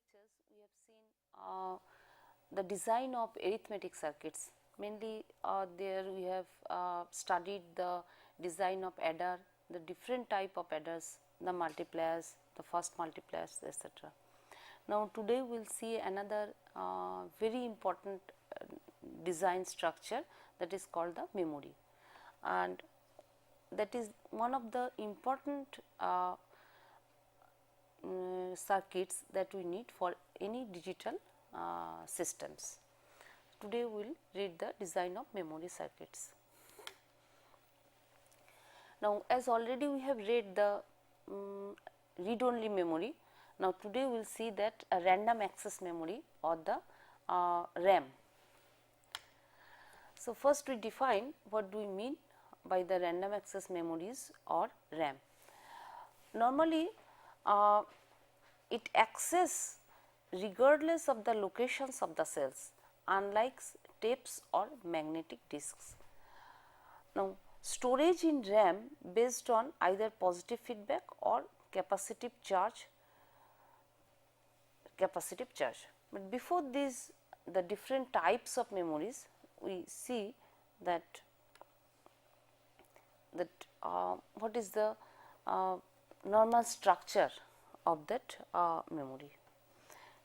lectures we have seen the design of arithmetic circuits. Mainly there we have studied the design of adder, the different type of adders, the multipliers, the first multipliers, etc. Now today we will see another very important design structure, that is called the memory, and that is one of the important circuits that we need for any digital systems. Today we will read the design of memory circuits. Now, as already we have read the read only memory, now today we will see that a random access memory or the RAM. So, first we define what do we mean by the random access memories or RAM. Normally it access regardless of the locations of the cells, unlike tapes or magnetic disks. Now, storage in RAM based on either positive feedback or capacitive charge. But before this, the different types of memories, we see that what is the normal structure of that memory.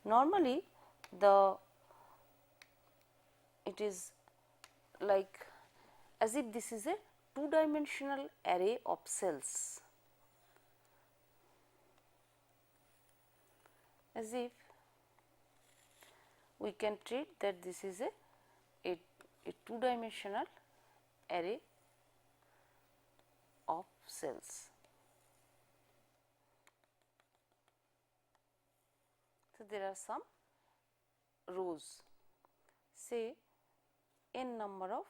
Normally it is like as if this is a two-dimensional array of cells, as if we can treat that this is a two-dimensional array of cells. So, there are some rows, say n number of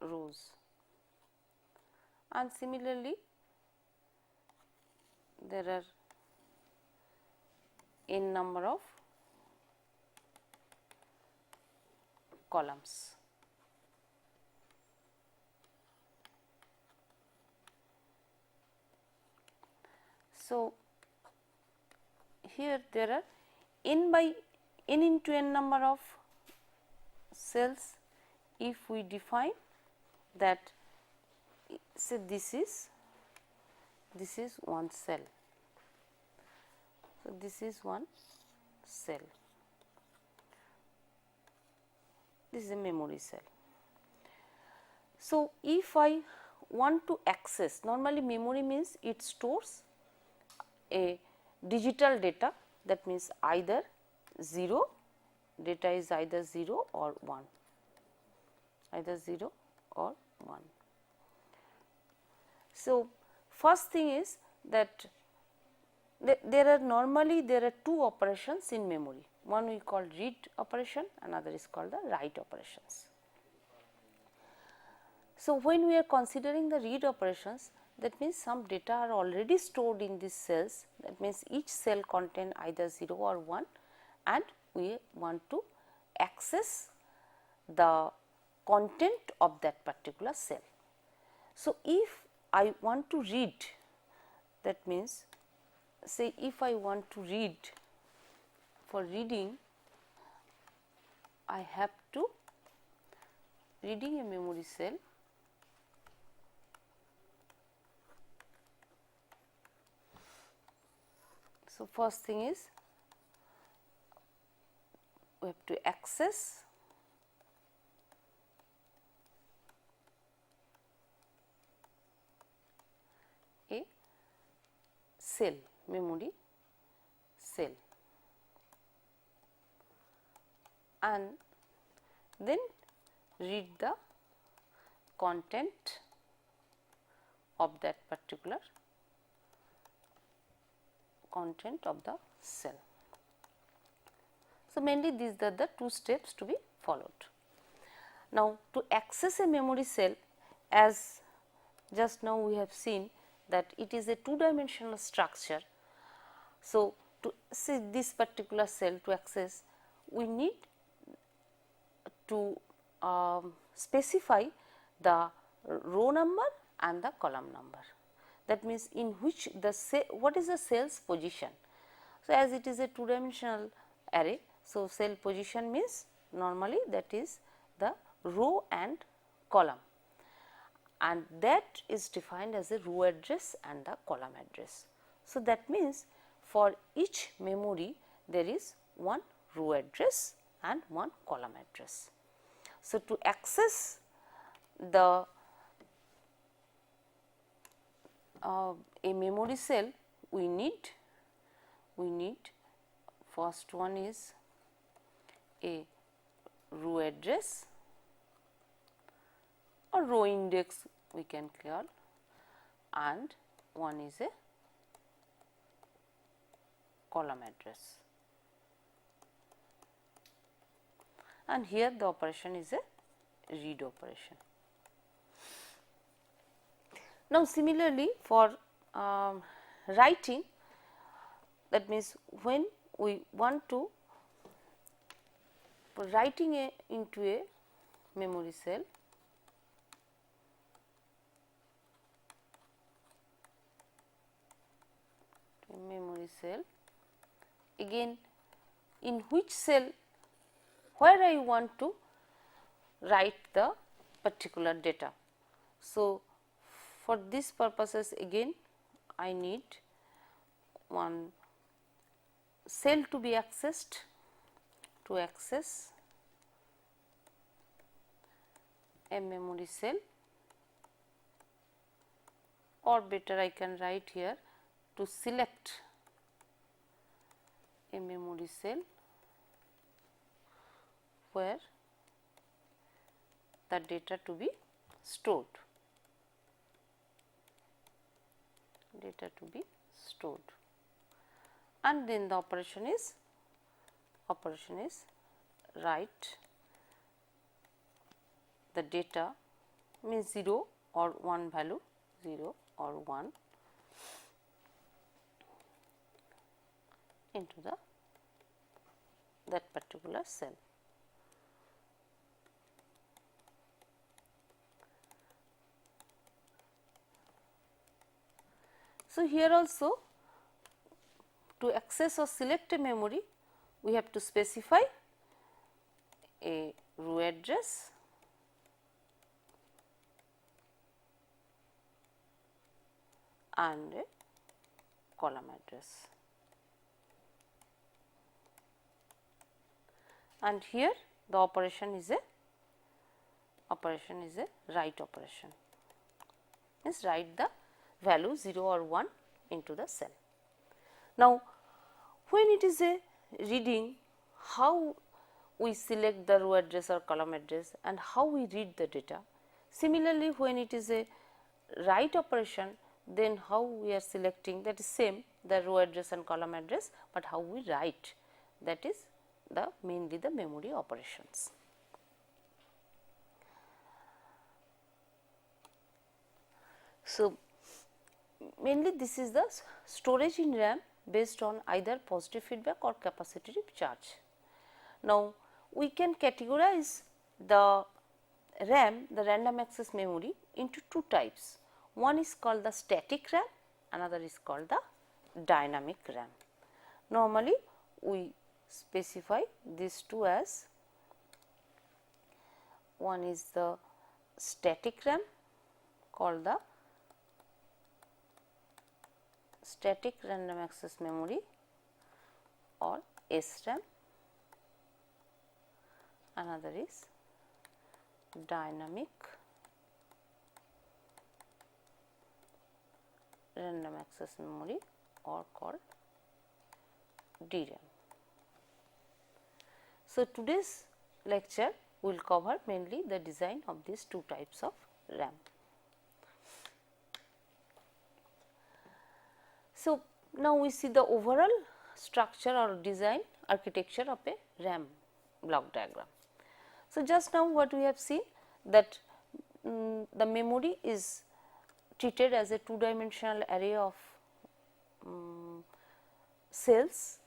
rows, and similarly there are n number of columns. So, here there are n by n into n number of cells. If we define that, say this is one cell. So, this is one cell, this is a memory cell. So, if I want to access, normally memory means it stores a digital data, that means either 0, data is either 0 or 1, either 0 or 1. So, first thing is that there are two operations in memory, one we call read operation, another is called the write operations. So, when we are considering the read operations, that means some data are already stored in these cells, that means each cell contain either 0 or 1, and we want to access the content of that particular cell. So, if I want to read, that means say if I want to read, for reading I have to reading a memory cell, so first thing is we have to access a cell, memory cell, and then read the content of that particular content of the cell. So, mainly these are the two steps to be followed. Now, to access a memory cell, as just now we have seen that it is a two-dimensional structure. So, to see this particular cell to access, we need to specify the row number and the column number. that means in which the cell, what is the cell's position. So, as it is a two dimensional array, so cell position means normally that is the row and column, and that is defined as a row address and the column address. So, that means for each memory there is one row address and one column address. So, to access the a memory cell, we need first one is a row address or row index we can call, and one is a column address, and here the operation is a read operation. Now, similarly for writing, that means when we want to writing into a memory cell, again in which cell where I want to write the particular data. So, for this purposes again I need one cell to be accessed. To access a memory cell, or better I can write here to select a memory cell where the data to be stored. And then the operation is write the data, means 0 or 1 value, 0 or 1 into that particular cell. So, here also to access or select a memory, we have to specify a row address and a column address, and here the operation is a write operation, means write the value 0 or 1 into the cell. Now, when it is a reading, how we select the row address or column address and how we read the data. Similarly, when it is a write operation, then how we are selecting, that is same, the row address and column address, but how we write, that is the mainly the memory operations. So, mainly this is the storage in RAM based on either positive feedback or capacitive charge. Now, we can categorize the RAM, the random access memory, into two types. One is called the static RAM, another is called the dynamic RAM. Normally, we specify these two as, one is the static RAM called the static random access memory or SRAM, another is dynamic random access memory or called DRAM. So, today's lecture will cover mainly the design of these two types of RAM. So, now we see the overall structure or design architecture of a RAM block diagram. So, just now what we have seen, that the memory is treated as a two dimensional array of cells,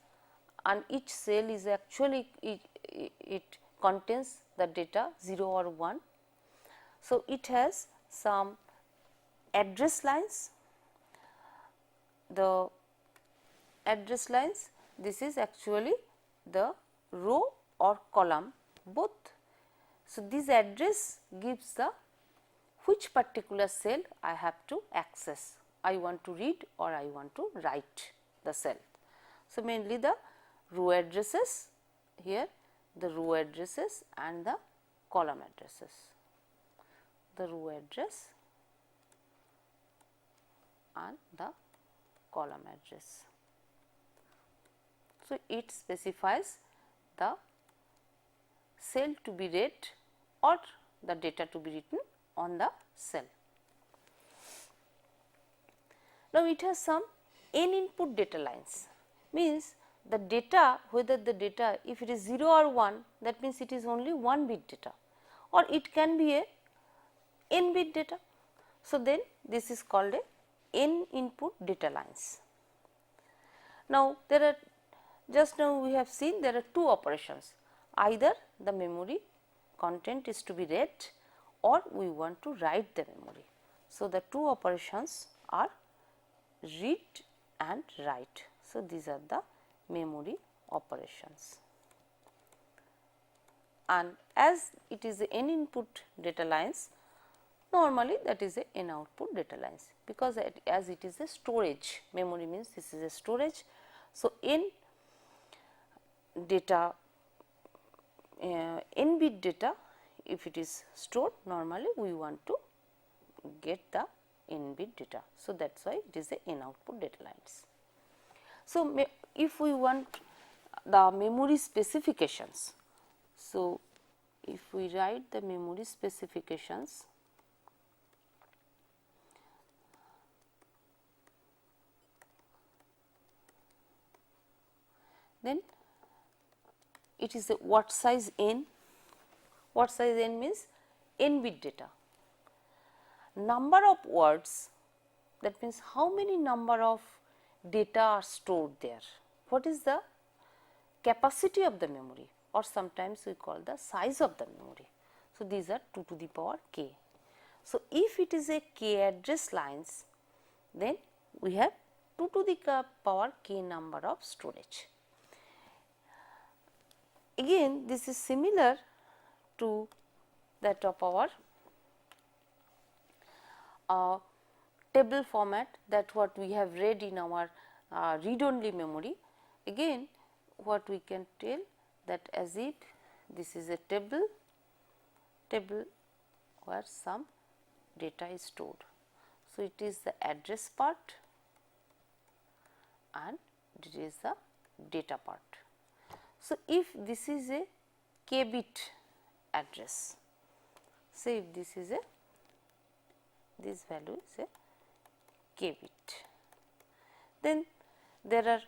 and each cell is actually it contains the data 0 or 1. So, it has some address lines the address lines, this is actually the row or column both. So, this address gives the which particular cell I have to access, I want to read or I want to write the cell. So, mainly the row addresses here, the row addresses and the column addresses, the row address and the column address. So, it specifies the cell to be read or the data to be written on the cell. Now, it has some n input data lines, means the data, whether the data, if it is 0 or 1, that means it is only 1 bit data, or it can be a n bit data. So, then this is called a n input data lines. Now, there are, just now we have seen there are two operations, either the memory content is to be read or we want to write the memory. So, the two operations are read and write. So, these are the memory operations, and as it is a n input data lines, normally that is a n output data lines, because as it is a storage, memory means this is a storage. So, n data, n bit data, if it is stored, normally we want to get the n bit data. So, that is why it is a n output data lines. So, if we want the memory specifications, so if we write the memory specifications, then it is a what size n, what size n means n bit data. Number of words, that means how many number of data are stored there, what is the capacity of the memory, or sometimes we call the size of the memory. So, these are 2 to the power k. So, if it is a k address lines, then we have 2 to the power k number of storage. Again, this is similar to that of our table format, that what we have read in our read only memory. Again, what we can tell, that as if this is a table where some data is stored. So, it is the address part and it is the data part. So, if this is a k bit address, say if this is a, this value is a k bit, then there are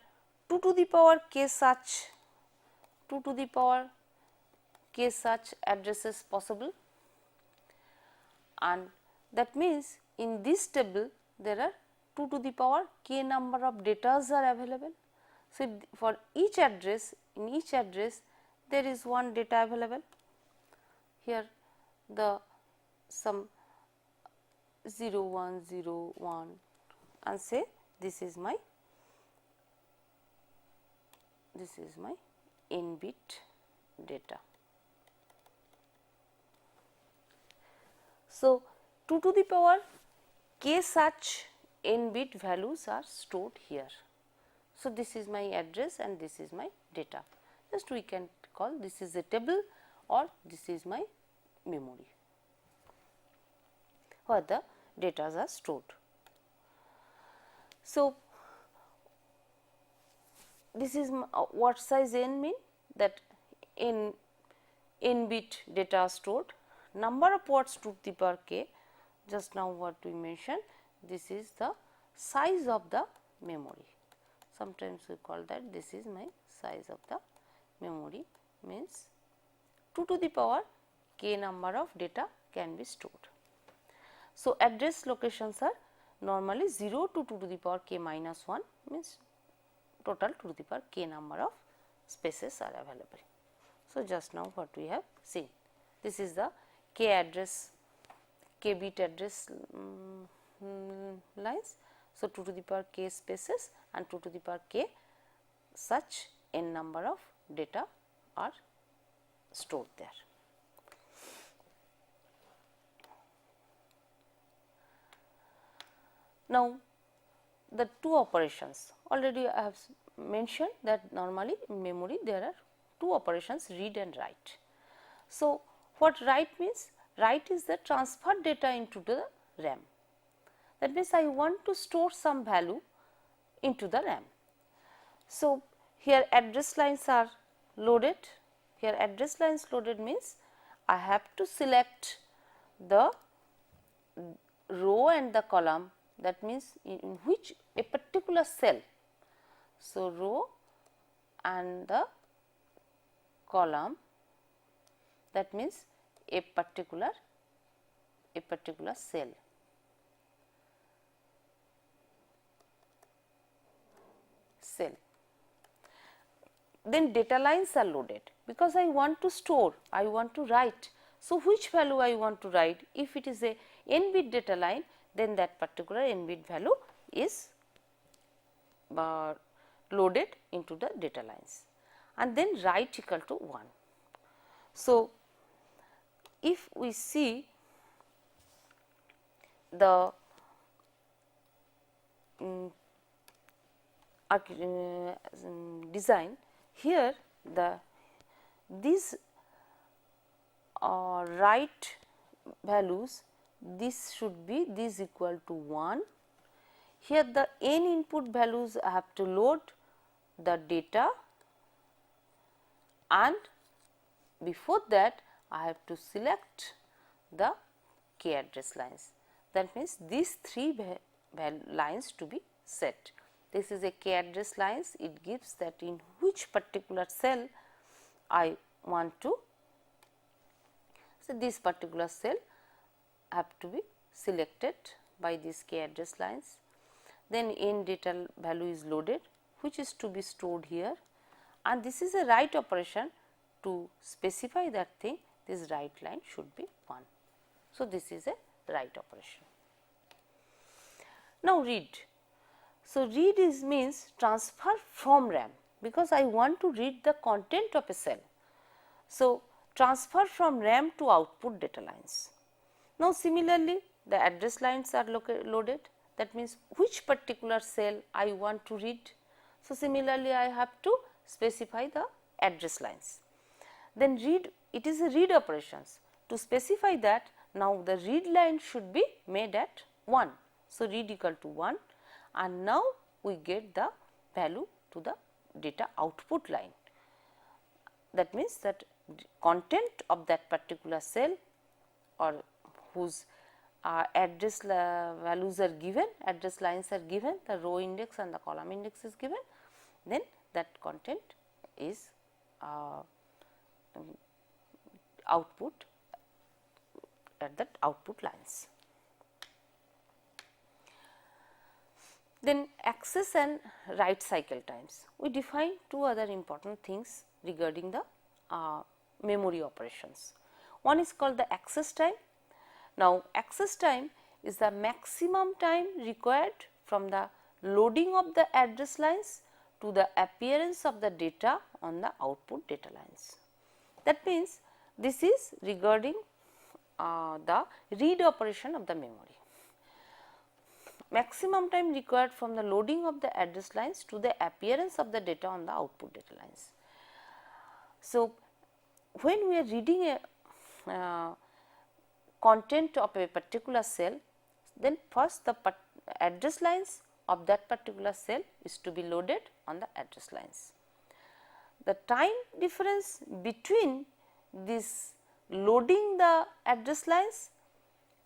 2 to the power k such, 2 to the power k such addresses possible, and that means in this table there are 2 to the power k number of datas are available. So, for each address, in each address there is one data available. Here the some 0 1 0 1 and say this is my n bit data. So, 2 to the power k such n bit values are stored here. So, this is my address and this is my data. Just we can call this is a table or this is my memory where the data are stored. So, this is what size n mean, that n bit data are stored, number of words 2 to the power k, just now what we mentioned, this is the size of the memory. Sometimes we call that this is my size of the memory, means 2 to the power k number of data can be stored. So, address locations are normally 0 to 2 to the power k minus 1, means total 2 to the power k number of spaces are available. So, just now what we have seen, this is the k address, k bit address lines. So, 2 to the power k spaces and 2 to the power k such n number of data are stored there. Now, the two operations already I have mentioned that normally in memory there are two operations, read and write. So, what write means? Write is the transfer data into the RAM. That means I want to store some value into the RAM. So, here address lines are loaded. Here address lines loaded means I have to select the row and the column, that means in which a particular cell. So, row and the column, that means a particular cell. Then data lines are loaded because I want to store, I want to write. So, which value I want to write? If it is a n bit data line, then that particular n bit value is loaded into the data lines, and then write equal to 1. So, if we see the design, here these write values, this should be this equal to 1. Here the n input values I have to load the data, and before that I have to select the k address lines. That means these three lines to be set. This is a k address lines, it gives that in which particular cell I want to. So, this particular cell have to be selected by these k address lines. Then n data value is loaded, which is to be stored here, and this is a write operation. To specify that thing, this write line should be 1. So, this is a write operation. Now, read. So, read means transfer from RAM, because I want to read the content of a cell. So, transfer from RAM to output data lines. Now, similarly the address lines are loaded, that means which particular cell I want to read. So, similarly I have to specify the address lines. Then read, it is a read operations. To specify that, now the read line should be made at 1. So, read equal to 1, and now we get the value to the data output line. That means that content of that particular cell or whose address values are given, address lines are given, the row index and the column index is given, then that content is output at that output lines. Then access and write cycle times. We define two other important things regarding the memory operations. One is called the access time. Now, access time is the maximum time required from the loading of the address lines to the appearance of the data on the output data lines. That means, this is regarding the read operation of the memory. Maximum time required from the loading of the address lines to the appearance of the data on the output data lines. So, when we are reading a content of a particular cell, then first the address lines of that particular cell is to be loaded on the address lines. The time difference between this loading the address lines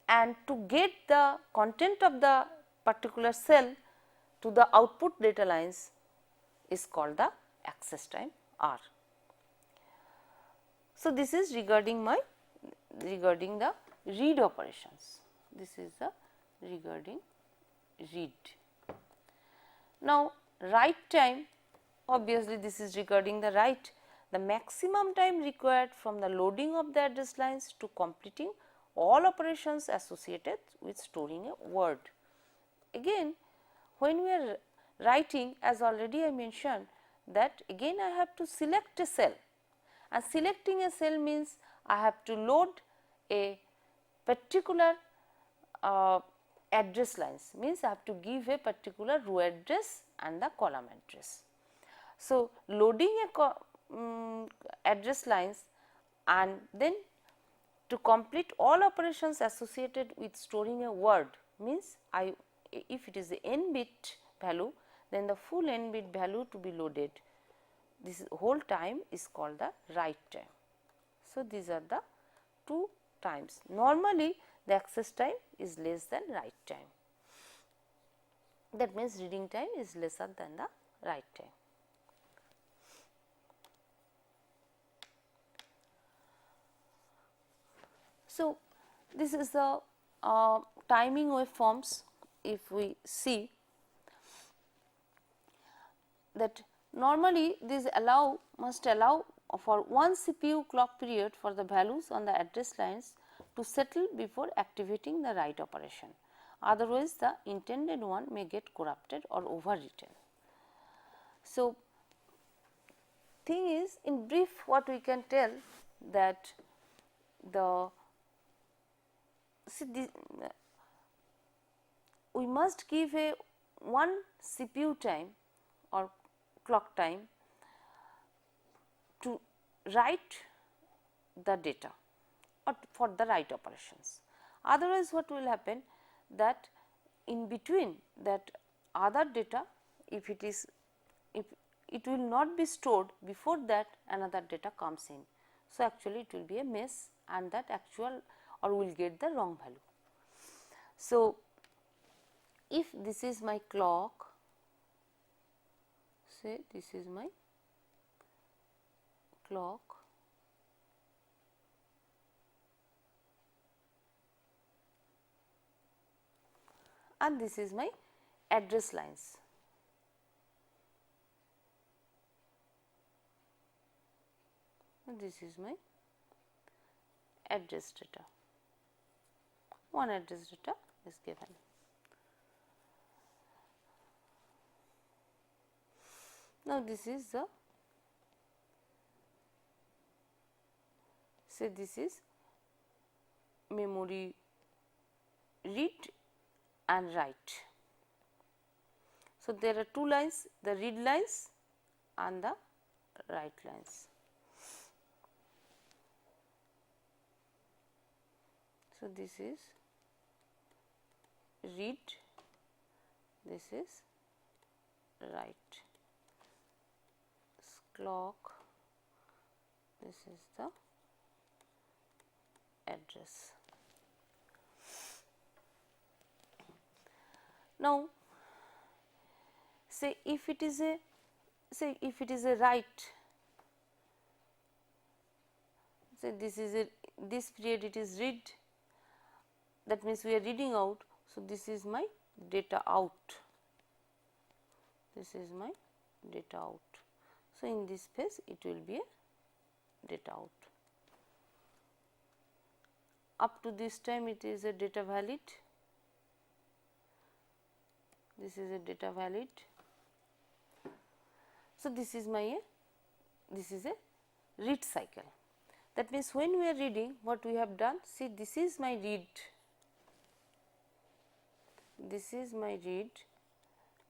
and to get the content of the particular cell to the output data lines is called the access time R. So, this is regarding the read operations. This is the regarding read. Now, write time, obviously this is regarding the write. The maximum time required from the loading of the address lines to completing all operations associated with storing a word. Again, when we are writing, as already I mentioned, that again I have to select a cell, and selecting a cell means I have to load a particular address lines, means I have to give a particular row address and the column address. So, loading a address lines, and then to complete all operations associated with storing a word means if it is the n bit value, then the full n bit value to be loaded, this whole time is called the write time. So, these are the two times. Normally the access time is less than write time, that means reading time is lesser than the write time. So, this is the timing waveforms. If we see that normally these must allow for one CPU clock period for the values on the address lines to settle before activating the write operation, otherwise the intended one may get corrupted or overwritten. So, thing is, in brief what we can tell that we must give a one CPU time or clock time to write the data or for the write operations. Otherwise what will happen, that in between that other data, if it will not be stored, before that another data comes in. So, actually it will be a mess, and that actual or will get the wrong value. So, if this is my clock, say this is my clock, and this is my address lines. And this is my address data. One address data is given. Now, this is the, say this is memory read and write. So, there are two lines, the read lines and the write lines. So, this is read, this is write. Clock, this is the address. Now, say if it is a write, say this period it is read, that means we are reading out. So, this is my data out, this is my data out. So, in this phase it will be a data out. Up to this time it is a data valid, this is a data valid. So, this is my this is a read cycle. That means, when we are reading, what we have done, see this is my read, this is my read,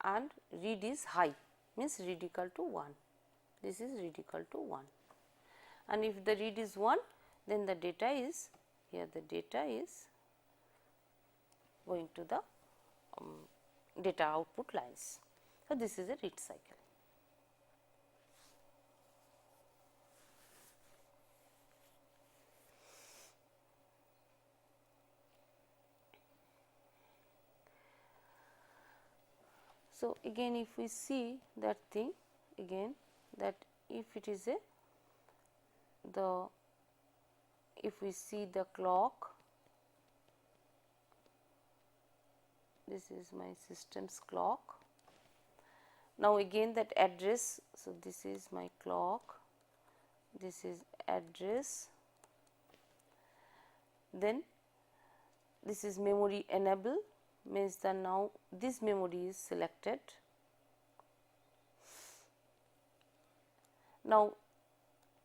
and read is high, means read equal to 1. This is read equal to 1, and if the read is 1, then the data is here, the data is going to the data output lines. So, this is a read cycle. So, again if we see that thing again, that if it is if we see the clock, this is my system's clock. Now, again that address, so this is my clock, this is address, then this is memory enable, means that now this memory is selected. Now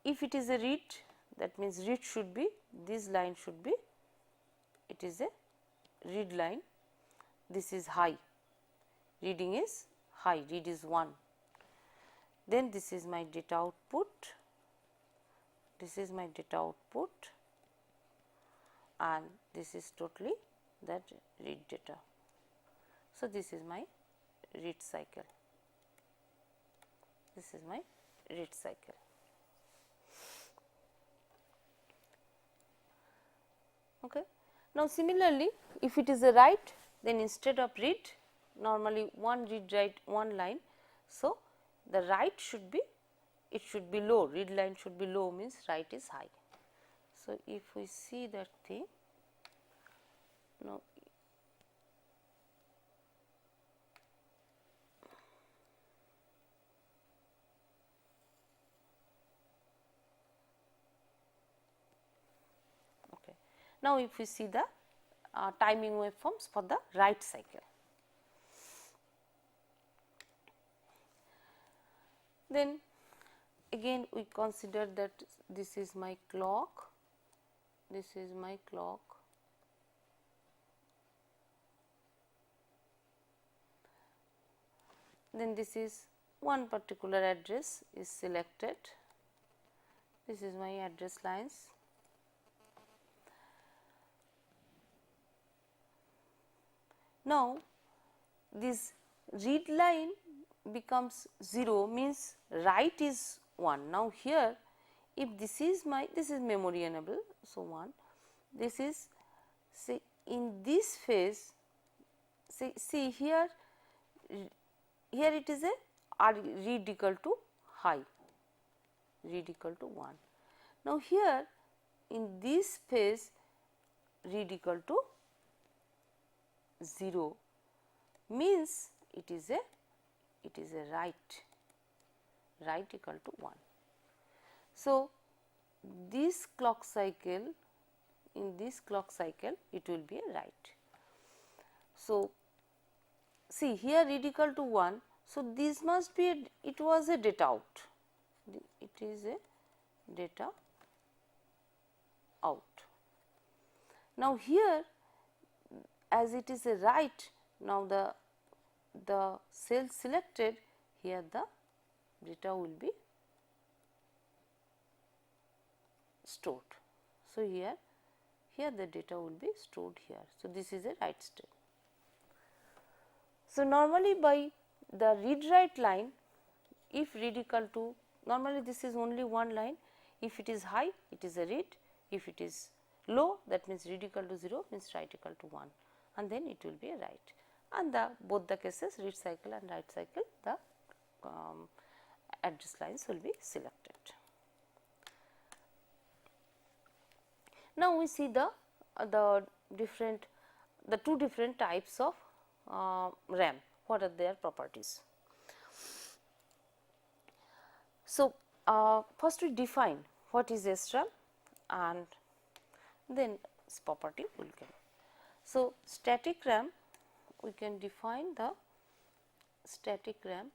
if it is a read, that means read should be, this line should be, it is a read line, this is high, reading is high, read is 1. Then this is my data output, this is my data output, and this is totally that read data. So this is my read cycle, this is my read cycle. Okay. Now similarly, if it is a write, then instead of read, normally one read write one line. So the write should be, it should be low, read line should be low, means write is high. So if we see that thing, now okay. Now if we see the timing waveforms for the write cycle. Then again we consider that this is my clock, this is my clock, then this is one particular address is selected, this is my address lines. Now this read line becomes 0, means write is 1. Now here if this is my, this is memory enable, so 1, this is, say in this phase, see here, here it is a read equal to high, read equal to 1. Now here in this phase read equal to 0, means it is a write, write equal to 1. So this clock cycle, in this clock cycle it will be a write. So see here read equal to 1, so this must be a, it was a data out, it is a data out. Now here as it is a write, now the cell selected, here the data will be stored. So here the data will be stored here. So this is a write step. So normally by the read write line, if read equal to, normally this is only one line, if it is high it is a read, if it is low that means read equal to 0 means write equal to 1, and then it will be a write, and the both the cases read cycle and write cycle the address lines will be selected. Now we see the two different types of RAM, what are their properties. So first we define what is SRAM and then its property will come. So static RAM, we can define the static RAM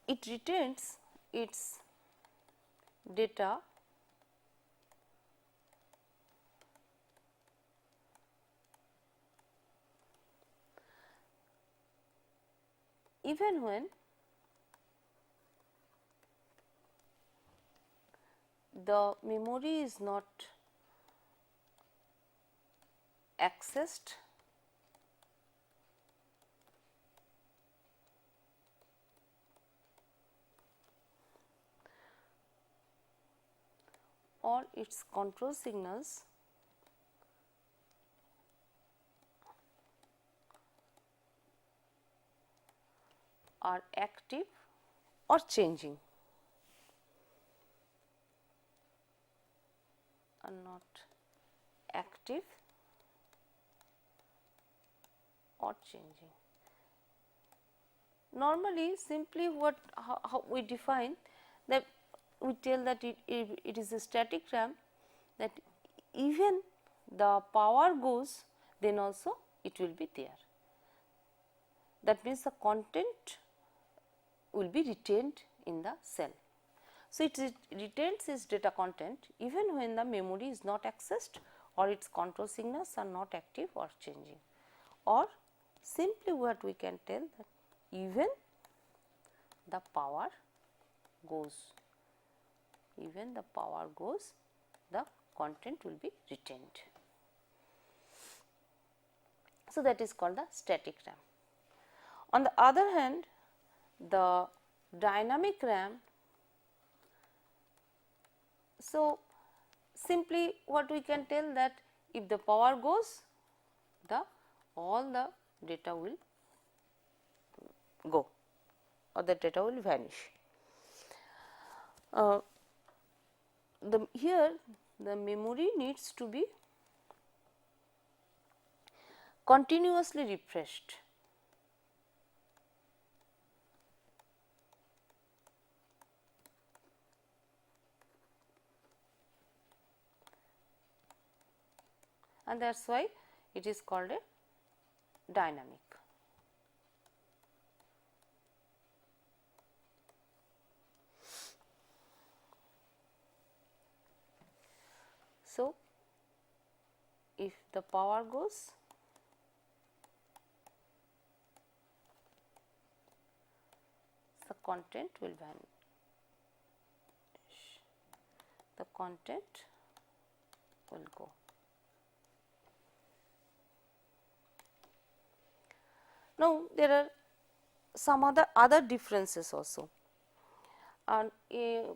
it retains its data even when the memory is not accessed or its control signals are active or changing, are not active or changing. normally simply how we define that, we tell that it is a static RAM, that even the power goes, then also it will be there. That means the content will be retained in the cell. So, it retains its data content even when the memory is not accessed or its control signals are not active or changing, or simply what we can tell that even the power goes, even the power goes, the content will be retained. So, that is called the static RAM. On the other hand, the dynamic RAM, so simply what we can tell that if the power goes, all the data will go or the data will vanish. Here the memory needs to be continuously refreshed. And that is why it is called a dynamic. So, if the power goes, the content will vanish, the content will go. Now, there are some other differences also, and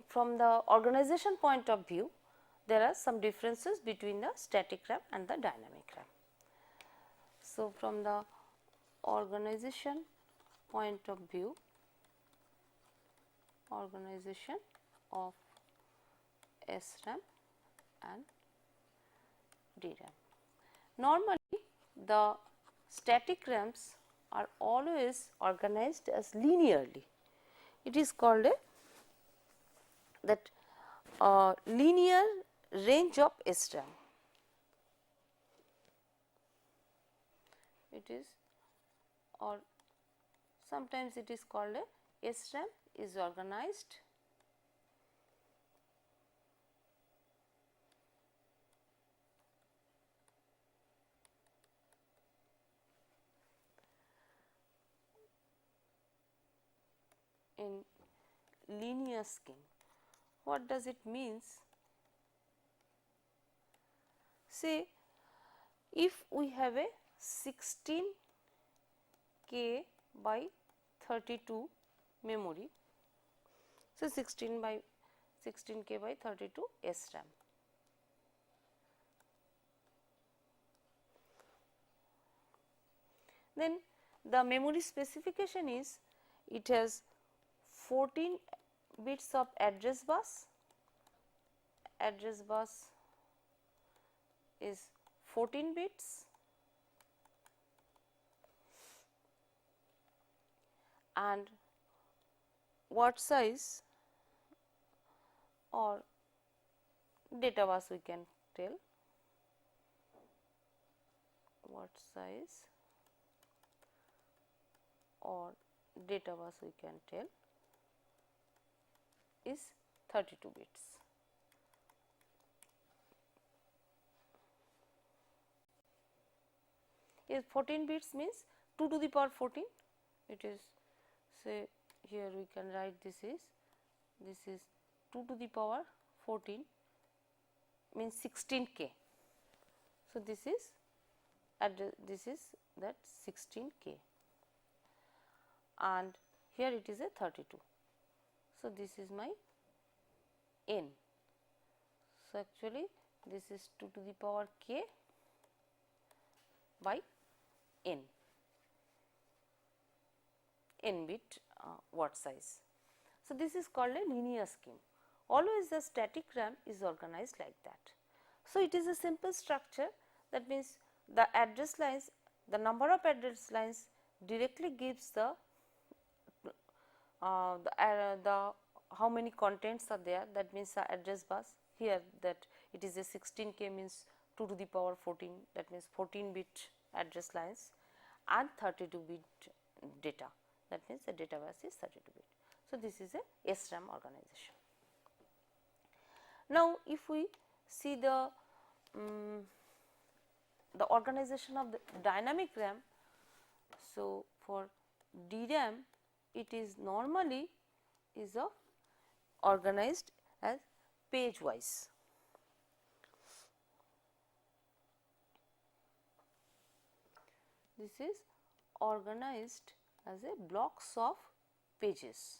from the organization point of view, there are some differences between the static RAM and the dynamic RAM. So, from the organization point of view, organization of SRAM and DRAM. Normally, the static RAMs are always organized as linearly. It is called a linear range of SRAM. It is, or sometimes it is called a SRAM is organized in linear scheme. What does it means? Say if we have a 16K by 32 memory, so 16K by 32 SRAM. Then the memory specification is, it has 14 bits of address bus is 14 bits, and word size or data bus we can tell, word size or data bus we can tell is 32 bits. Is 14 bits means 2 to the power 14, it is, say here we can write this is 2 to the power 14 means 16K. So, this is that 16K, and here it is a 32. So, this is my N. So, actually this is 2 to the power K by N bit word size. So, this is called a linear scheme. Always the static RAM is organized like that. So, it is a simple structure, that means the address lines, the number of address lines directly gives the the how many contents are there, that means the address bus. Here that it is a 16K means 2 to the power 14, that means 14 bit address lines, and 32 bit data, that means the data bus is 32 bit. So, this is a SRAM organization. Now, if we see the organization of the dynamic RAM. So, for DRAM it is normally is of organized as page wise. This is organized as a blocks of pages.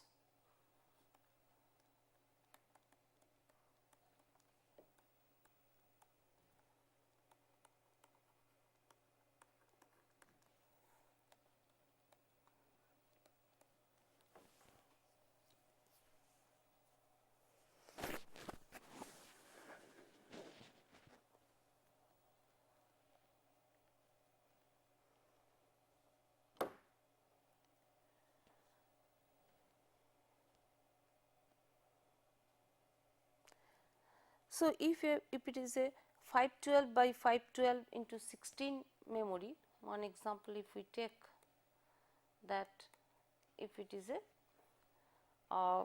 So, if it is a 512 by 512 into 16 memory, one example if we take that, if it is a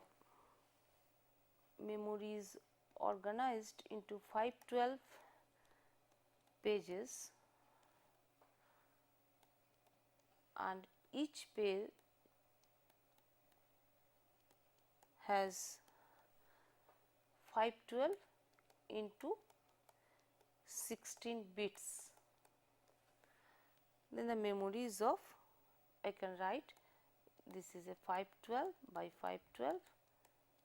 memory is organized into 512 pages and each page has 512 into 16 bits, then the memory is of, I can write this is a 512 by 512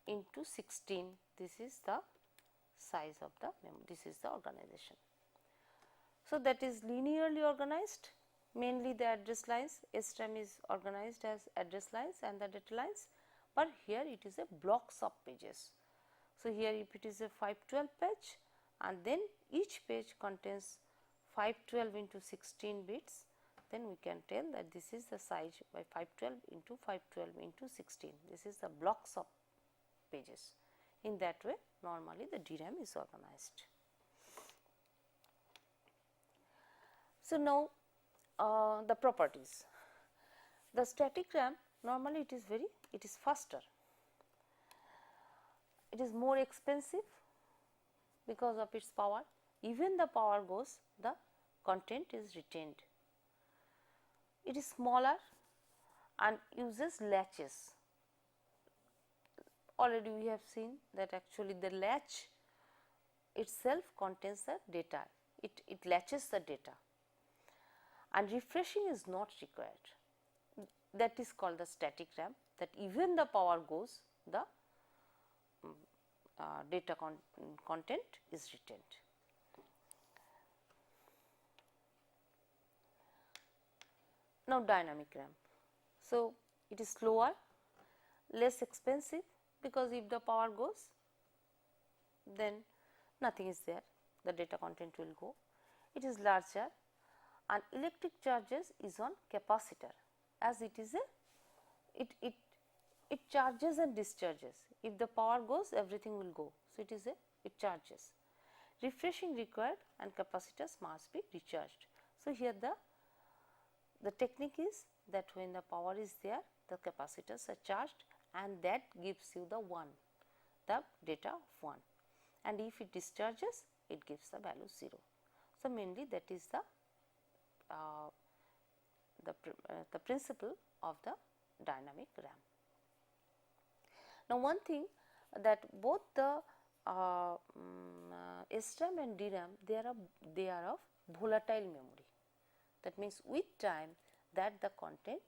into 16, this is the size of the memory, this is the organization. So, that is linearly organized, mainly the address lines. SRAM is organized as address lines and the data lines, but here it is a blocks of pages. So, here if it is a 512 page and then each page contains 512 into 16 bits, then we can tell that this is the size by 512 into 512 into 16, this is the blocks of pages. In that way normally the DRAM is organized. So, now the properties. The static RAM normally it is faster, it is more expensive because of its power. Even the power goes, the content is retained. It is smaller and uses latches. Already we have seen that actually the latch itself contains the data, it latches the data, and refreshing is not required. That is called the static RAM, that even the power goes, the data content is retained. Now, dynamic RAM. So, it is slower, less expensive, because if the power goes, then nothing is there, the data content will go. It is larger and electric charges is on capacitor, as it is a it charges and discharges. If the power goes, everything will go. So, it charges. Refreshing required and capacitors must be recharged. So, here the technique is that when the power is there, the capacitors are charged and that gives you the 1, the data of 1, and if it discharges, it gives the value 0. So, mainly that is the principle of the dynamic RAM. Now, one thing that both the SRAM and DRAM, they are of volatile memory. That means, with time that the content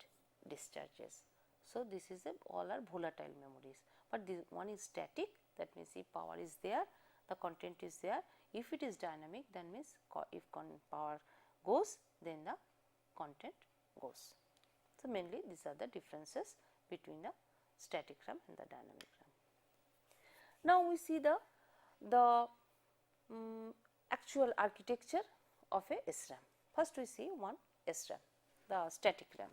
discharges. So, this is all are volatile memories, but this one is static, that means if power is there, the content is there. If it is dynamic, then means if power goes, then the content goes. So, mainly these are the differences between the static RAM and the dynamic RAM. Now, we see the actual architecture of a SRAM. First, we see one SRAM, the static RAM.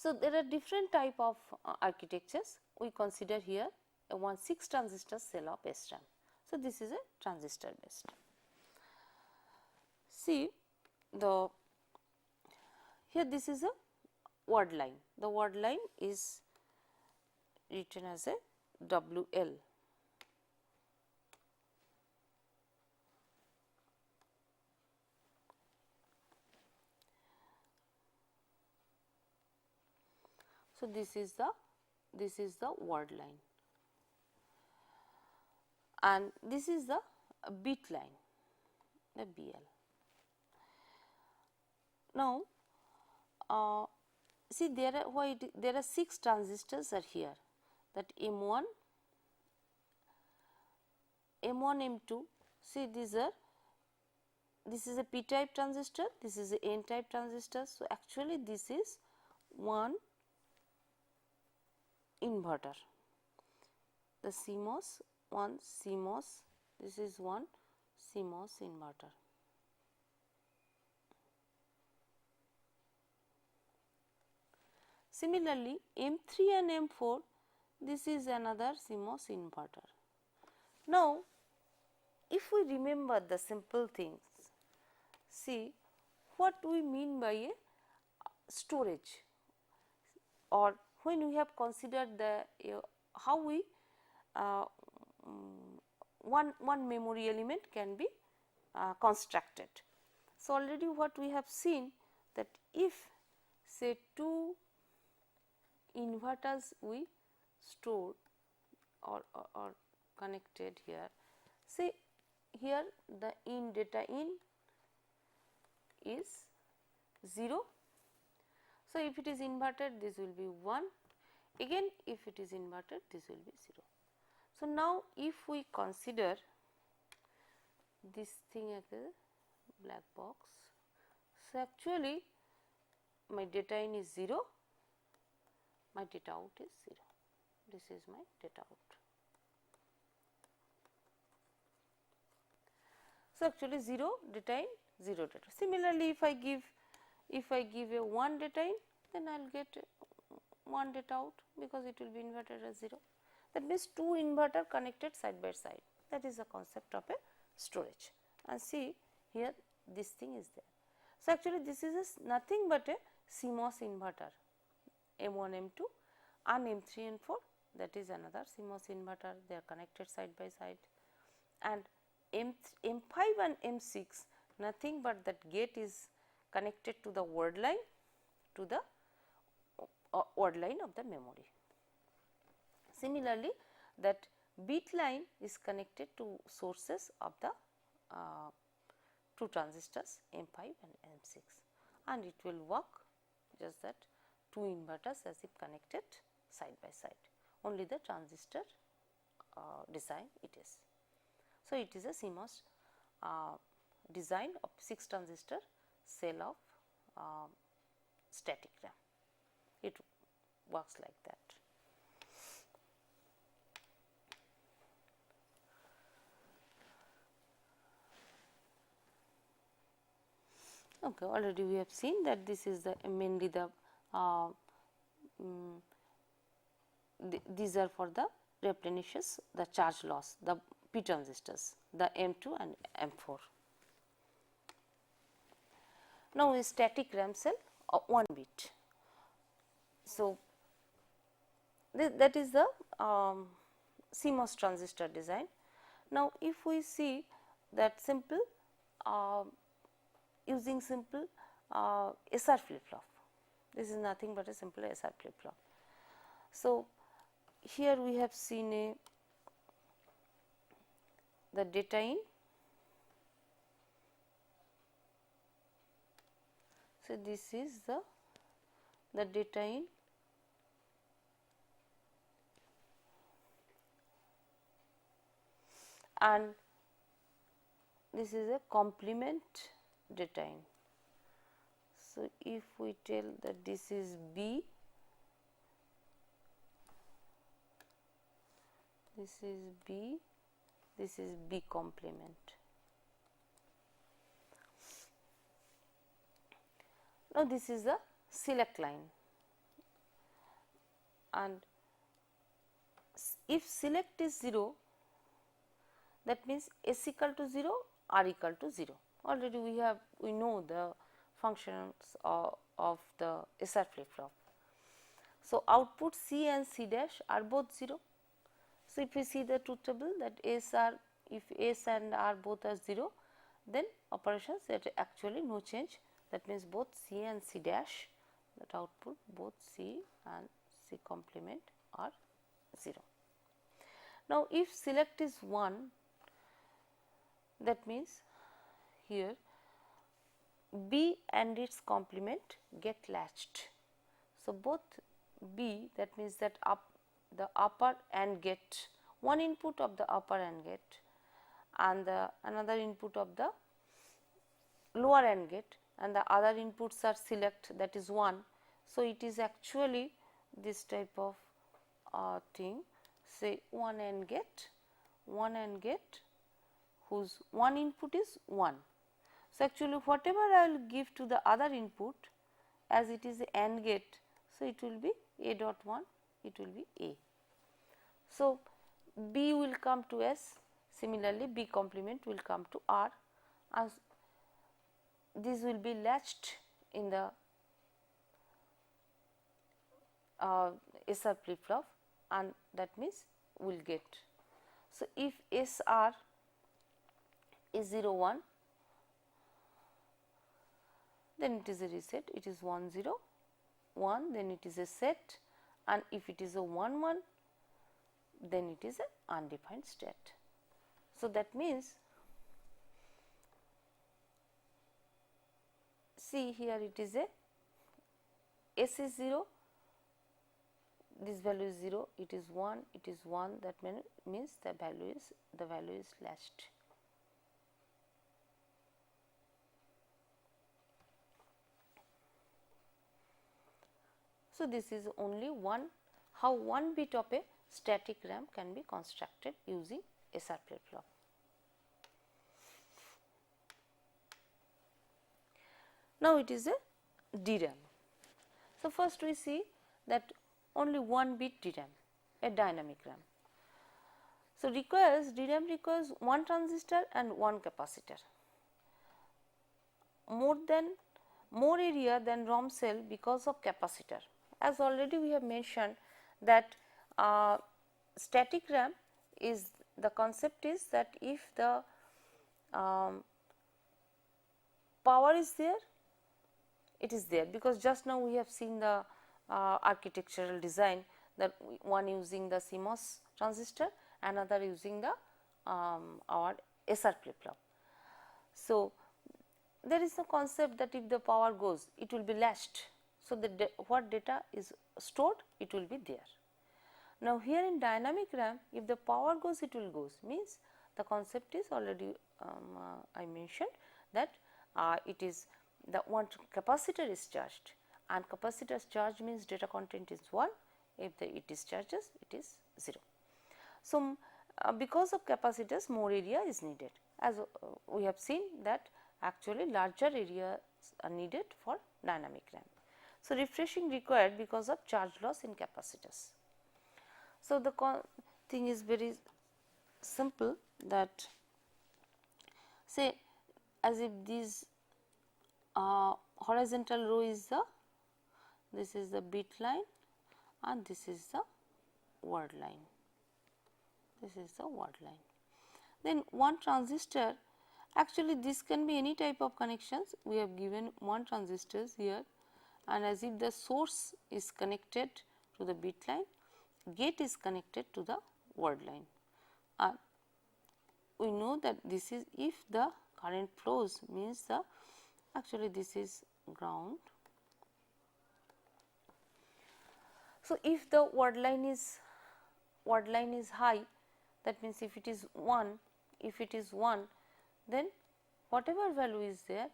So, there are different type of architectures. We consider here a 6 transistor cell of SRAM. So, this is a transistor based. See the here this is a word line. The word line is written as a WL. So, this is the word line, and this is the bit line, the BL. Now, see there are 6 transistors are here, that M1, M2. See this is a P type transistor, this is a N type transistor. So, actually this is one inverter, the CMOS, one CMOS, this is one CMOS inverter. Similarly, M3 and M4, this is another CMOS inverter. Now, if we remember the simple things, see what we mean by a storage, or when we have considered the how we one memory element can be constructed. So, already what we have seen, that if say 2 inverters we stored or connected here, say here the data in is 0. So, if it is inverted, this will be 1, again if it is inverted, this will be 0. So, now if we consider this thing as a black box, so actually my data in is 0, my data out is 0, this is my data out. So, actually 0 data in, 0 data. Similarly, if I give a 1 data in, then I will get 1 data out, because it will be inverted as 0. That means 2 inverter connected side by side. That is the concept of a storage. And see here this thing is there. So, actually this is nothing but a CMOS inverter, M1, M2 and M3 and 4, that is another CMOS inverter, they are connected side by side. And M5 and M6, nothing but that gate is connected to the word line, to the word line of the memory. Similarly, that bit line is connected to sources of the 2 transistors M5 and M6, and it will work just that 2 inverters as if connected side by side, only the transistor design it is. So, it is a CMOS design of 6 transistor cell of static RAM. It works like that. Okay, already we have seen that this is the mainly the these are for the replenishes the charge loss, the P transistors, the M2 and M4. Now, a static RAM cell of 1 bit. So, that is the CMOS transistor design. Now, if we see that simple using simple SR flip flop, this is nothing but a simple SR flip flop. So, here we have seen the data in. So, this is the data in, and this is a complement data in. So, if we tell that this is B, this is B, this is B complement. Now, this is the select line. and if select is 0, that means S equal to 0, R equal to 0. Already we know the functions of the SR flip flop. So output C and C dash are both 0. So if we see the truth table, that if S and R both are 0, then operations that actually no change, that means both C and C dash, that output both C and C complement are 0. Now if select is 1, that means here B and its complement get latched. So both B, that means that the upper AND gate, one input of the upper AND gate and another input of the lower AND gate, and the other inputs are select, that is 1. So it is actually this type of thing, say one AND gate whose one input is 1. So actually whatever I will give to the other input, as it is a AND gate, so it will be A dot 1, it will be A. So B will come to S, similarly B complement will come to R, as this will be latched in the SR flip flop, and that means we will get. So if SR is 0 1, then it is a reset, it is 1 0 1, then it is a set, and if it is a 1 1, then it is an undefined state. So that means, see here it is a S is 0, this value is 0, it is 1, it is 1, that means the value is latched. So this is only how one bit of a static RAM can be constructed using SR flip flop. Now it is a DRAM. So first we see that only one bit DRAM, a dynamic RAM. So DRAM requires one transistor and one capacitor. More area than ROM cell because of capacitor. As already we have mentioned that static RAM is, the concept is that if the power is there, it is there, because just now we have seen the architectural design, that one using the CMOS transistor, another using the our SR flip flop. So there is a concept that if the power goes, it will be latched. So what data is stored, it will be there. Now here in dynamic RAM, if the power goes, it will goes, means the concept is already I mentioned that it is the one capacitor is charged, and capacitor's charge means data content is 1, if it is charges, it is 0. So because of capacitors, more area is needed, as we have seen that actually larger areas are needed for dynamic RAM. So refreshing required because of charge loss in capacitors. So the thing is very simple, that say as if this horizontal row is this is the bit line and this is the word line, this is the word line. Then one transistor, actually this can be any type of connections, we have given one transistors here, and as if the source is connected to the bit line, gate is connected to the word line, and we know that this is if the current flows, means the actually this is ground. So if the word line is high, that means if it is 1, then whatever value is there,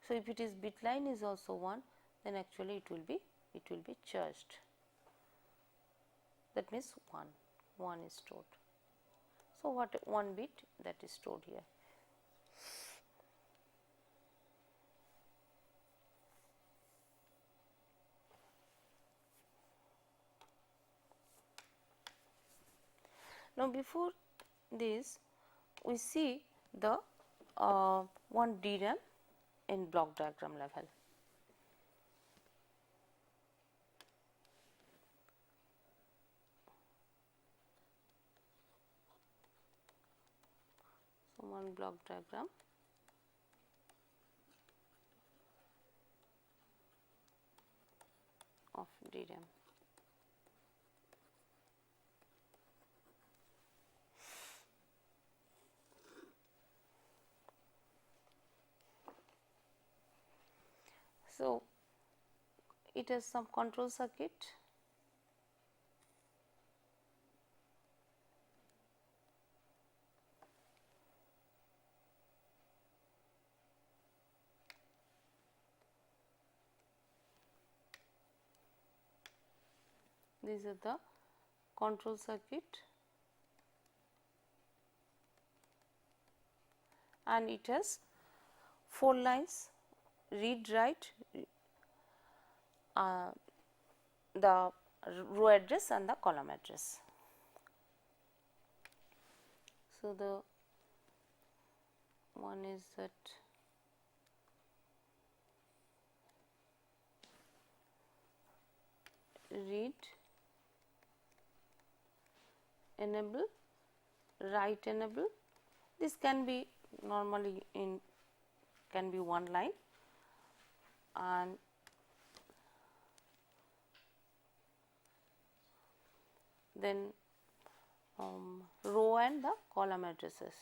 so if it is bit line is also 1, then actually it will be charged, that means 1 is stored. So what 1 bit that is stored here. Now, before this we see the one DRAM in block diagram level. So, one block diagram of DRAM. So, it has some control circuit, these are the control circuit, and it has 4 lines, read, write, the row address and the column address. So, the one is that read, enable, write enable. This can be normally can be one line, and then row and the column addresses.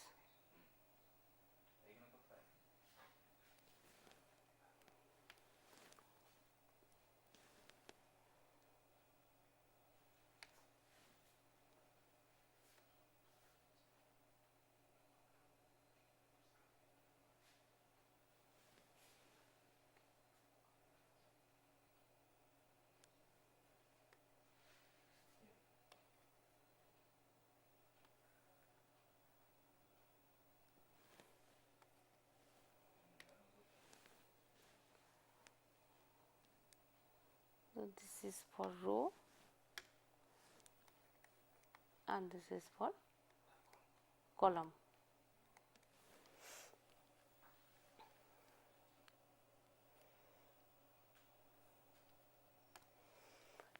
So, this is for row and this is for column.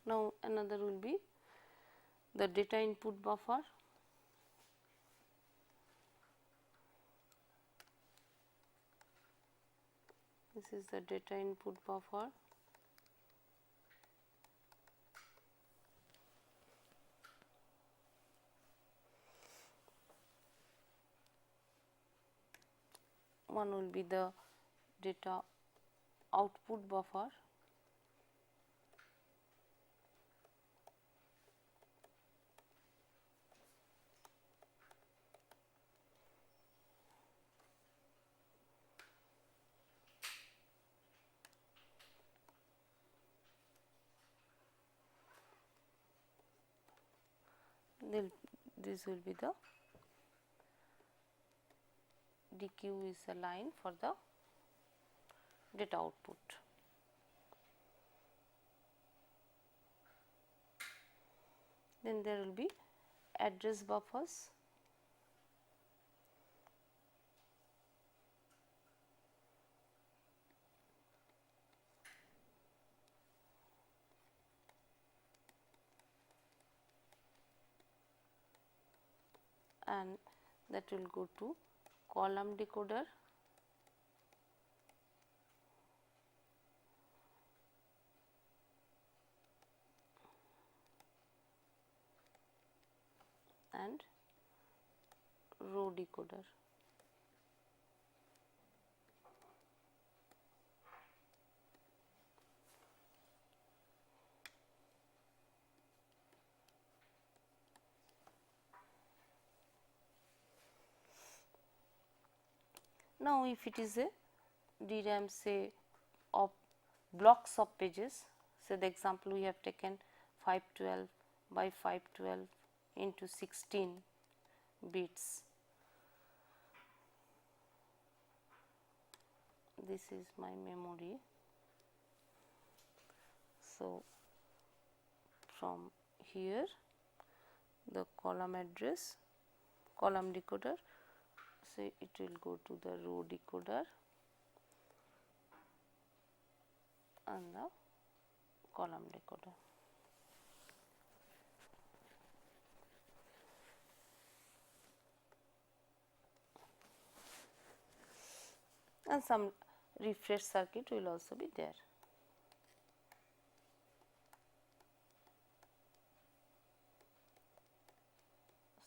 Now, another will be the data input buffer. This is the data input buffer. One will be the data output buffer. Then this will be the DQ is a line for the data output. Then there will be address buffers. And that will go to column decoder, and row decoder. Now, if it is a DRAM say of blocks of pages, so the example we have taken 512 by 512 into 16 bits. This is my memory. So, from here the column address, column decoder, say it will go to the row decoder and the column decoder. And some refresh circuit will also be there.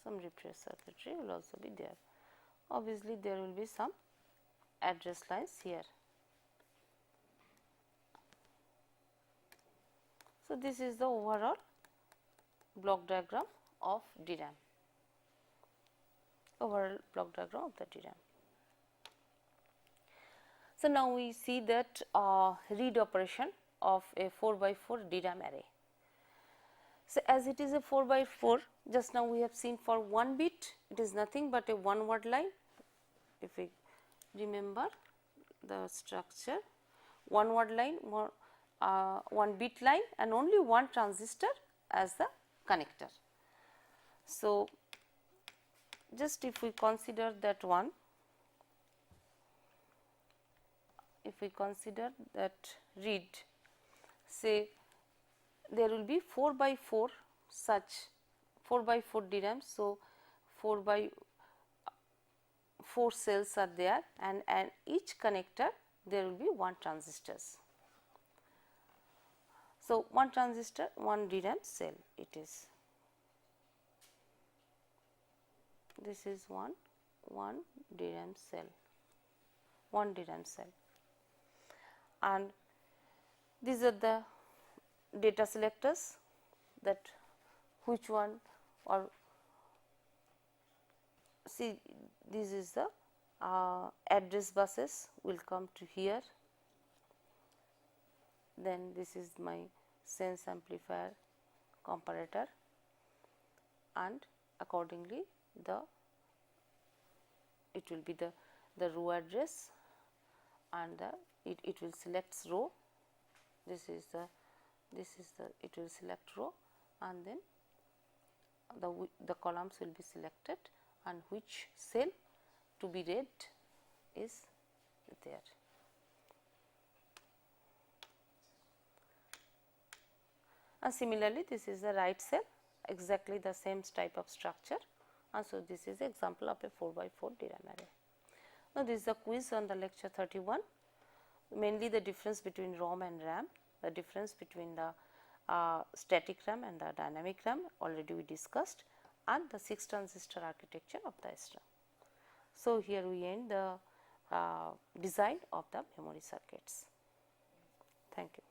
Some refresh circuitry will also be there. Obviously, there will be some address lines here. So, this is the overall block diagram of DRAM, overall block diagram of the DRAM. So, now we see that read operation of a 4 by 4 DRAM array. So, as it is a 4 by 4, just now we have seen for 1 bit, it is nothing but a one word line. If we remember the structure, one word line, one bit line and only one transistor as the connector. So, just if we consider that one, if we consider that read, say there will be 4 by 4 such 4 by 4 DRAM. So, 4 by 4 cells are there and each connector there will be one transistors. So, one transistor, one DRAM cell it is. This is one DRAM cell, one DRAM cell, and these are the data selectors, that which one, or see this is the address buses will come to here, then this is my sense amplifier comparator, and accordingly it will be the row address and it will select row. This is the it will select row, and then the columns will be selected and which cell to be read is there. And similarly, this is the write cell, exactly the same type of structure, and so this is example of a 4 by 4 DRAM array. Now, this is the quiz on the lecture 31, mainly the difference between ROM and RAM, the difference between the static RAM and the dynamic RAM already we discussed, and the 6 transistor architecture of the SRAM. So, here we end the design of the memory circuits. Thank you.